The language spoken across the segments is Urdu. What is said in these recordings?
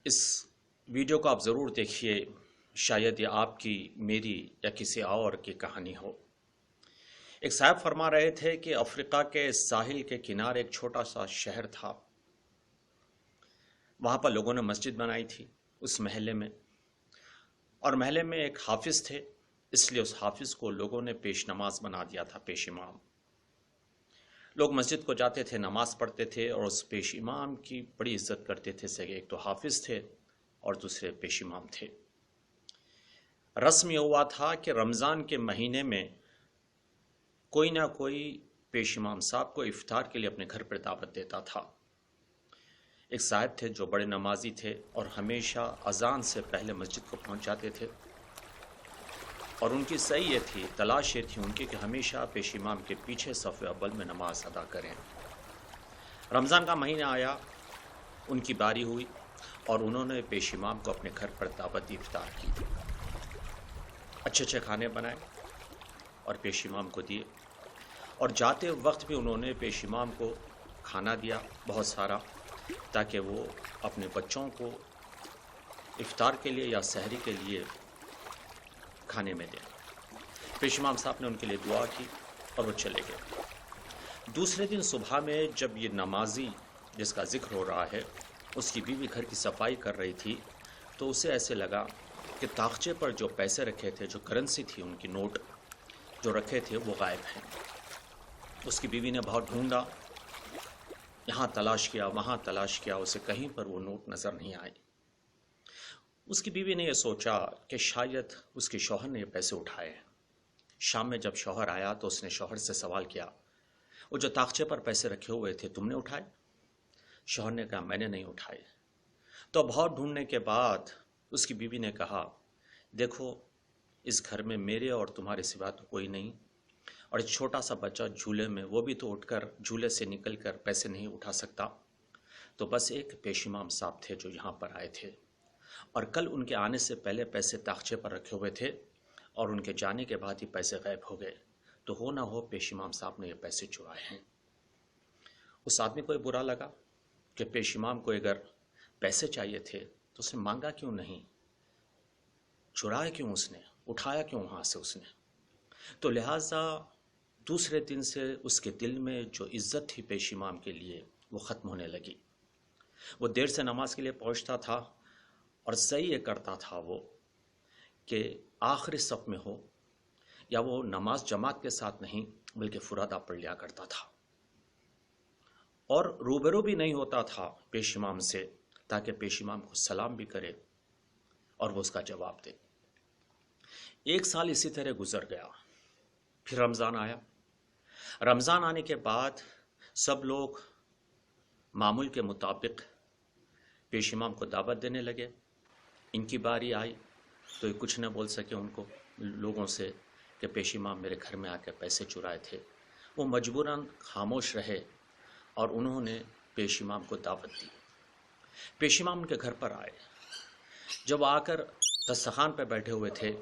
اس ویڈیو کو آپ ضرور دیکھیے، شاید یہ آپ کی، میری یا کسی اور کی کہانی ہو۔ ایک صاحب فرما رہے تھے کہ افریقہ کے ساحل کے کنارے ایک چھوٹا سا شہر تھا۔ وہاں پر لوگوں نے مسجد بنائی تھی اس محلے میں، اور محلے میں ایک حافظ تھے، اس لیے اس حافظ کو لوگوں نے پیش نماز بنا دیا تھا، پیش امام۔ لوگ مسجد کو جاتے تھے، نماز پڑھتے تھے، اور اس پیش امام کی بڑی عزت کرتے تھے۔ ایک تو حافظ تھے اور دوسرے پیش امام تھے۔ رسم یہ ہوا تھا کہ رمضان کے مہینے میں کوئی نہ کوئی پیش امام صاحب کو افطار کے لیے اپنے گھر پر دعوت دیتا تھا۔ ایک صاحب تھے جو بڑے نمازی تھے اور ہمیشہ اذان سے پہلے مسجد کو پہنچ جاتے تھے، اور ان کی صحیح یہ تھی، تلاش یہ تھی ان کی کہ ہمیشہ پیش امام کے پیچھے صف اول میں نماز ادا کریں۔ رمضان کا مہینہ آیا، ان کی باری ہوئی، اور انہوں نے پیش امام کو اپنے گھر پر دعوت دی، افطار کی، اچھے اچھے کھانے بنائے اور پیش امام کو دیے، اور جاتے وقت بھی انہوں نے پیش امام کو کھانا دیا بہت سارا، تاکہ وہ اپنے بچوں کو افطار کے لیے یا سحری کے لیے کھانے میں دیں۔ پیش امام صاحب نے ان کے لیے دعا کی اور وہ چلے گئے۔ دوسرے دن صبح میں جب یہ نمازی جس کا ذکر ہو رہا ہے، اس کی بیوی گھر کی صفائی کر رہی تھی، تو اسے ایسے لگا کہ طاقچے پر جو پیسے رکھے تھے، جو کرنسی تھی، ان کی نوٹ جو رکھے تھے، وہ غائب ہیں۔ اس کی بیوی نے بہت ڈھونڈا، یہاں تلاش کیا، وہاں تلاش کیا، اسے کہیں پر وہ نوٹ نظر نہیں آئی۔ اس کی بیوی نے یہ سوچا کہ شاید اس کے شوہر نے یہ پیسے اٹھائے۔ شام میں جب شوہر آیا تو اس نے شوہر سے سوال کیا، وہ جو طاقچے پر پیسے رکھے ہوئے تھے تم نے اٹھائے؟ شوہر نے کہا میں نے نہیں اٹھائے۔ تو بہت ڈھونڈنے کے بعد اس کی بیوی نے کہا، دیکھو اس گھر میں میرے اور تمہارے سوا تو کوئی نہیں، اور ایک چھوٹا سا بچہ جھولے میں، وہ بھی تو اٹھ کر جھولے سے نکل کر پیسے نہیں اٹھا سکتا۔ تو بس ایک پیش امام صاحب تھے جو یہاں پر آئے تھے، اور کل ان کے آنے سے پہلے پیسے طاقچے پر رکھے ہوئے تھے، اور ان کے جانے کے بعد ہی پیسے غائب ہو گئے۔ تو ہو نہ ہو پیش امام صاحب نے یہ پیسے چرائے ہیں۔ اس آدمی کو یہ برا لگا کہ پیش امام کو اگر پیسے چاہیے تھے تو اس نے مانگا کیوں نہیں، چرائے کیوں اس نے، اٹھایا کیوں وہاں سے اس نے؟ تو لہٰذا دوسرے دن سے اس کے دل میں جو عزت تھی پیش امام کے لیے، وہ ختم ہونے لگی۔ وہ دیر سے نماز کے لیے پہنچتا تھا، اور صحیح یہ کرتا تھا وہ کہ آخری صف میں ہو، یا وہ نماز جماعت کے ساتھ نہیں بلکہ فرادہ پڑھ لیا کرتا تھا، اور روبرو بھی نہیں ہوتا تھا پیش امام سے، تاکہ پیش امام کو سلام بھی کرے اور وہ اس کا جواب دے۔ ایک سال اسی طرح گزر گیا، پھر رمضان آیا۔ رمضان آنے کے بعد سب لوگ معمول کے مطابق پیش امام کو دعوت دینے لگے۔ ان کی باری آئی تو یہ کچھ نہ بول سکے ان کو، لوگوں سے، کہ پیش امام میرے گھر میں آ کے پیسے چرائے تھے۔ وہ مجبوراً خاموش رہے، اور انہوں نے پیش امام کو دعوت دی۔ پیش امام ان کے گھر پر آئے۔ جب آ کر دسترخوان پہ بیٹھے ہوئے تھے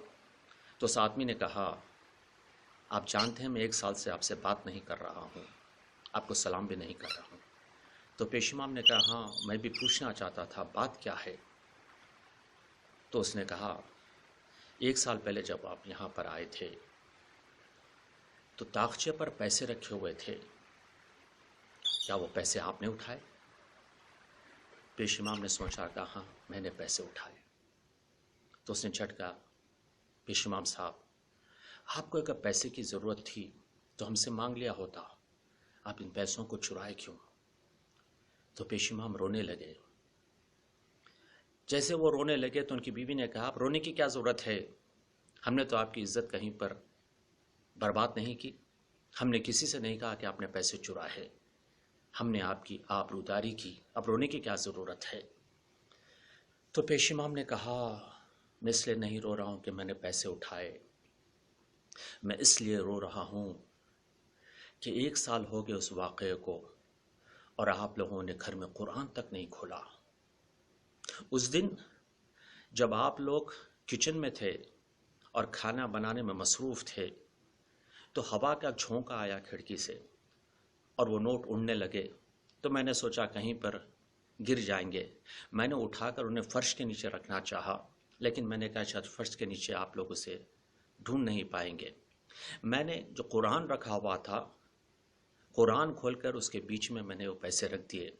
تو اس آدمی نے کہا، آپ جانتے ہیں میں 1 سال سے آپ سے بات نہیں کر رہا ہوں، آپ کو سلام بھی نہیں کر رہا ہوں۔ تو پیش امام نے کہا، ہاں میں بھی پوچھنا چاہتا تھا، بات کیا ہے؟ تو اس نے کہا، 1 سال پہلے جب آپ یہاں پر آئے تھے تو طاقچے پر پیسے رکھے ہوئے تھے، کیا وہ پیسے آپ نے اٹھائے؟ پیش امام نے سوچا، کہا ہاں میں نے پیسے اٹھائے۔ تو اس نے جھٹکا، پیش امام صاحب آپ کو اگر پیسے کی ضرورت تھی تو ہم سے مانگ لیا ہوتا، آپ ان پیسوں کو چرائے کیوں؟ تو پیش امام رونے لگے۔ جیسے وہ رونے لگے تو ان کی بیوی نے کہا، آپ رونے کی کیا ضرورت ہے؟ ہم نے تو آپ کی عزت کہیں پر برباد نہیں کی، ہم نے کسی سے نہیں کہا کہ آپ نے پیسے چرائے، ہم نے آپ کی آبروداری کی، اب رونے کی کیا ضرورت ہے؟ تو پیش امام نے کہا، میں اس لیے نہیں رو رہا ہوں کہ میں نے پیسے اٹھائے، میں اس لیے رو رہا ہوں کہ 1 سال ہو گئے اس واقعے کو، اور آپ لوگوں نے گھر میں قرآن تک نہیں کھولا۔ اس دن جب آپ لوگ کچن میں تھے اور کھانا بنانے میں مصروف تھے تو ہوا کا جھونکا آیا کھڑکی سے، اور وہ نوٹ اڑنے لگے، تو میں نے سوچا کہیں پر گر جائیں گے۔ میں نے اٹھا کر انہیں فرش کے نیچے رکھنا چاہا، لیکن میں نے کہا شاید فرش کے نیچے آپ لوگ اسے ڈھونڈ نہیں پائیں گے۔ میں نے جو قرآن رکھا ہوا تھا، قرآن کھول کر اس کے بیچ میں نے وہ پیسے رکھ دیے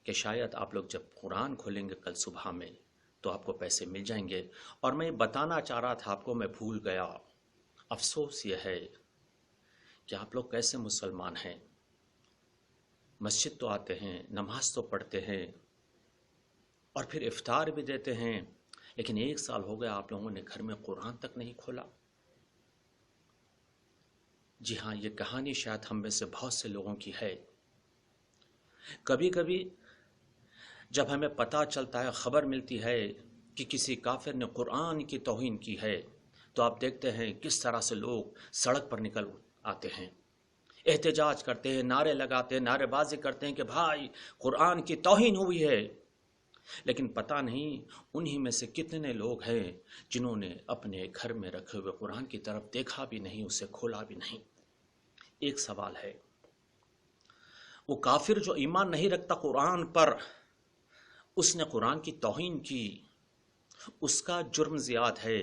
کہ شاید آپ لوگ جب قرآن کھولیں گے کل صبح میں تو آپ کو پیسے مل جائیں گے۔ اور میں بتانا چاہ رہا تھا آپ کو، میں بھول گیا۔ افسوس یہ ہے کہ آپ لوگ کیسے مسلمان ہیں، مسجد تو آتے ہیں، نماز تو پڑھتے ہیں اور پھر افطار بھی دیتے ہیں، لیکن 1 سال ہو گیا آپ لوگوں نے گھر میں قرآن تک نہیں کھولا۔ جی ہاں، یہ کہانی شاید ہم میں سے بہت سے لوگوں کی ہے۔ کبھی کبھی جب ہمیں پتہ چلتا ہے، خبر ملتی ہے کہ کسی کافر نے قرآن کی توہین کی ہے، تو آپ دیکھتے ہیں کس طرح سے لوگ سڑک پر نکل آتے ہیں، احتجاج کرتے ہیں، نعرے لگاتے ہیں، نعرے بازی کرتے ہیں کہ بھائی قرآن کی توہین ہوئی ہے۔ لیکن پتہ نہیں انہی میں سے کتنے لوگ ہیں جنہوں نے اپنے گھر میں رکھے ہوئے قرآن کی طرف دیکھا بھی نہیں، اسے کھولا بھی نہیں۔ ایک سوال ہے، وہ کافر جو ایمان نہیں رکھتا قرآن پر، اس نے قرآن کی توہین کی، اس کا جرم زیاد ہے،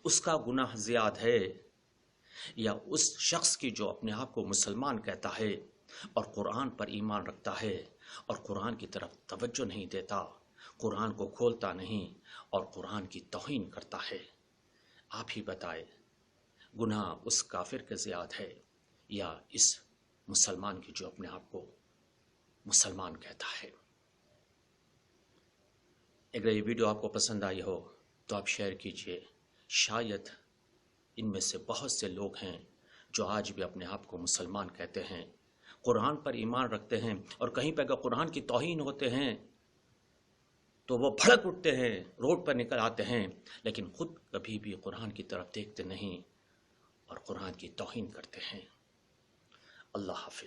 اس کا گناہ زیاد ہے، یا اس شخص کی جو اپنے آپ کو مسلمان کہتا ہے اور قرآن پر ایمان رکھتا ہے اور قرآن کی طرف توجہ نہیں دیتا، قرآن کو کھولتا نہیں اور قرآن کی توہین کرتا ہے؟ آپ ہی بتائے، گناہ اس کافر کے زیاد ہے یا اس مسلمان کی جو اپنے آپ کو مسلمان کہتا ہے؟ اگر یہ ویڈیو آپ کو پسند آئی ہو تو آپ شیئر کیجئے۔ شاید ان میں سے بہت سے لوگ ہیں جو آج بھی اپنے آپ کو مسلمان کہتے ہیں، قرآن پر ایمان رکھتے ہیں، اور کہیں پہ اگر قرآن کی توہین ہوتے ہیں تو وہ بھڑک اٹھتے ہیں، روڈ پر نکل آتے ہیں، لیکن خود کبھی بھی قرآن کی طرف دیکھتے نہیں اور قرآن کی توہین کرتے ہیں۔ اللہ حافظ۔